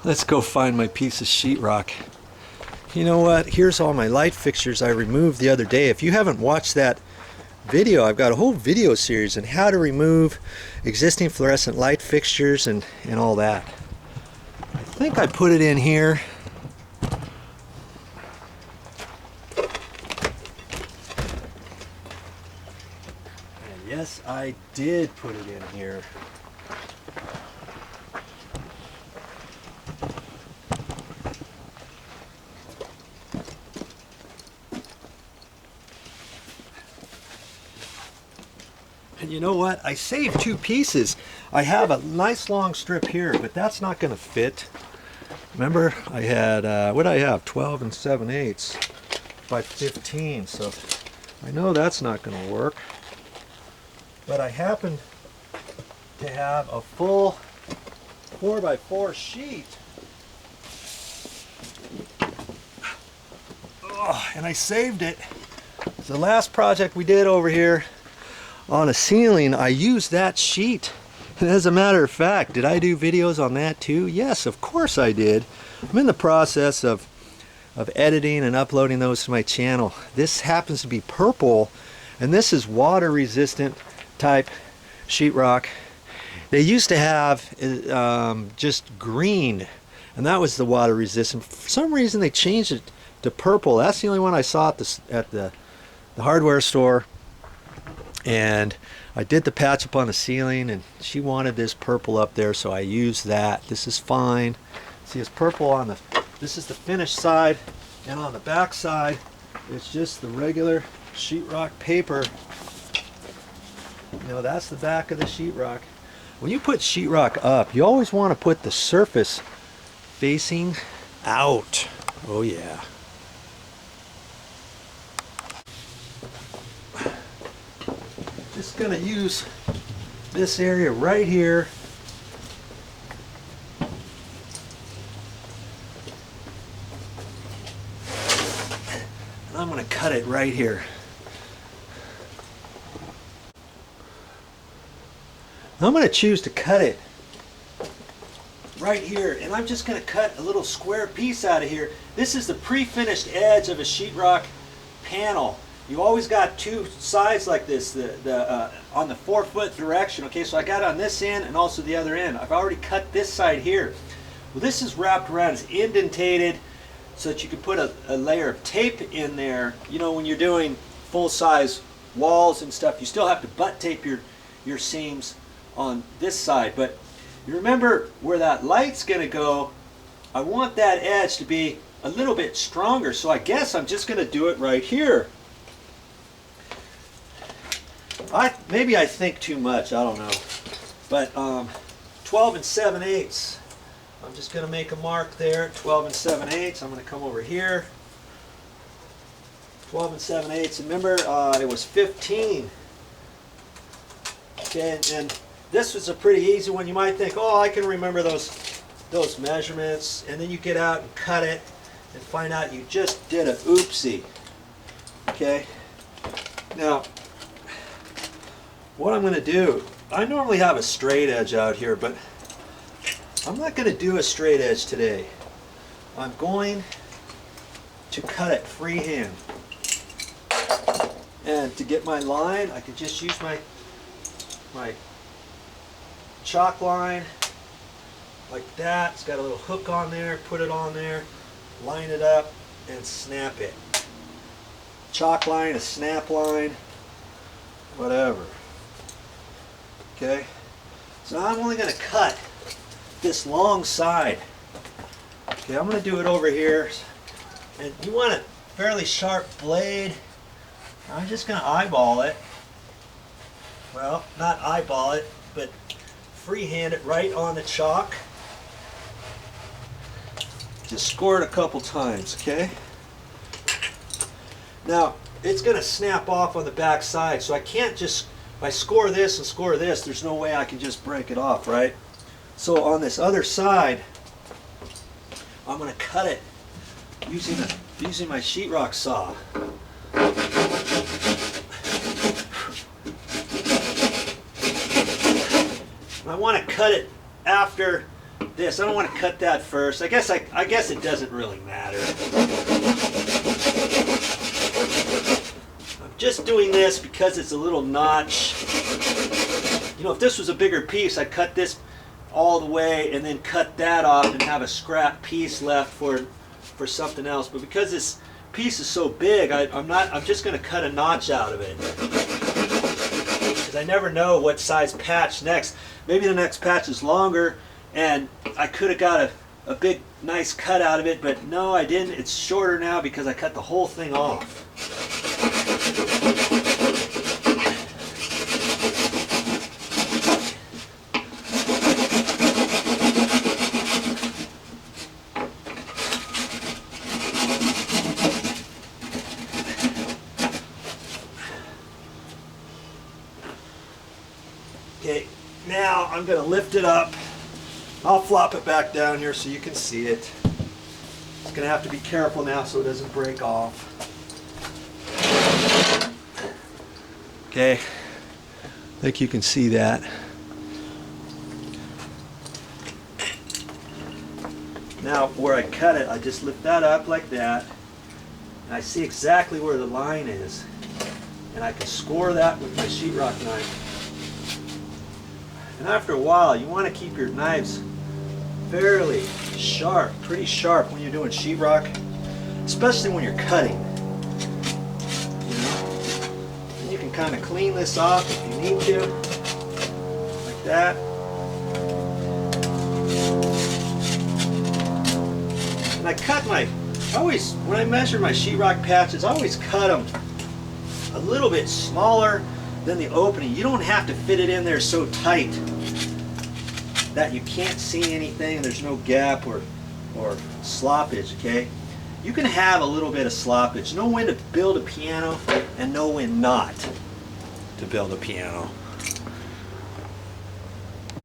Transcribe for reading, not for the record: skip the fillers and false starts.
Let's go find my piece of sheetrock. You know what? Here's all my light fixtures I removed the other day. If you haven't watched that video, I've got a whole video series on how to remove existing fluorescent light fixtures and all that. I think I put it in here. And yes, I did put it in here. And you know what? I saved two pieces. I have a nice long strip here, but that's not going to fit. Remember, I had, what did I have? 12 and 7/8 by 15. So I know that's not going to work. But I happen to have a full 4x4 sheet. Oh, and I saved it. It's the last project we did over here on a ceiling. I used that sheet. And as a matter of fact, did I do videos on that too? Yes, of course I did. I'm in the process of editing and uploading those to my channel. This happens to be purple, and this is water resistant type sheetrock. They used to have just green, and that was the water resistant. For some reason they changed it to purple. That's the only one I saw at the hardware store. And I did the patch up on the ceiling, and she wanted this purple up there, so I used that. This is fine. See, it's purple on this is the finished side, and on the back side it's just the regular sheetrock paper. You know, that's the back of the sheetrock. When you put sheetrock up, you always want to put the surface facing out. Oh yeah. Just going to use this area right here. And I'm going to cut it right here. I'm going to choose to cut it right here, and I'm just going to cut a little square piece out of here. This is the pre-finished edge of a sheetrock panel. You always got two sides like this, on the 4-foot direction. Okay, so I got it on this end and also the other end. I've already cut this side here. Well, this is wrapped around, it's indentated so that you can put a layer of tape in there. You know, when you're doing full-size walls and stuff, you still have to butt tape your seams on this side. But you remember where that light's going to go, I want that edge to be a little bit stronger, so I guess I'm just going to do it right here. Maybe I think too much, I don't know. But 12 and 7/8. I'm just going to make a mark there, 12 and 7/8. I'm going to come over here. 12 and 7/8. Remember, it was 15. Okay, and this was a pretty easy one. You might think, oh, I can remember those measurements. And then you get out and cut it and find out you just did a oopsie. Okay? Now, what I'm going to do, I normally have a straight edge out here, but I'm not going to do a straight edge today. I'm going to cut it freehand. And to get my line, I could just use my chalk line like that. It's got a little hook on there, put it on there, line it up, and snap it. Chalk line, a snap line, whatever. Okay, so I'm only going to cut this long side. Okay, I'm going to do it over here, and you want a fairly sharp blade. I'm just going to eyeball it. Well, not eyeball it, but freehand it right on the chalk. Just score it a couple times, okay? Now, it's going to snap off on the back side, so I can't just, if I score this and score this, there's no way I can just break it off, right? So on this other side, I'm going to cut it using my sheetrock saw. I want to cut it after this. I don't want to cut that first. I guess it doesn't really matter. I'm just doing this because it's a little notch. You know, if this was a bigger piece, I'd cut this all the way and then cut that off and have a scrap piece left for something else. But because this piece is so big, I'm just going to cut a notch out of it. Because I never know what size patch next. Maybe the next patch is longer and I could have got a big nice cut out of it, but no, I didn't. It's shorter now because I cut the whole thing off. Okay, now I'm going to lift it up. I'll flop it back down here so you can see it. It's going to have to be careful now so it doesn't break off. Okay, I think you can see that. Now where I cut it, I just lift that up like that. And I see exactly where the line is. And I can score that with my sheetrock knife. And after a while, you want to keep your knives fairly sharp, pretty sharp when you're doing sheetrock, especially when you're cutting. You know? And you can kind of clean this off if you need to, like that. And I cut when I measure my sheetrock patches, I always cut them a little bit smaller than the opening. You don't have to fit it in there so tight that you can't see anything and there's no gap or sloppage, okay? You can have a little bit of sloppage. Know when to build a piano and know when not to build a piano.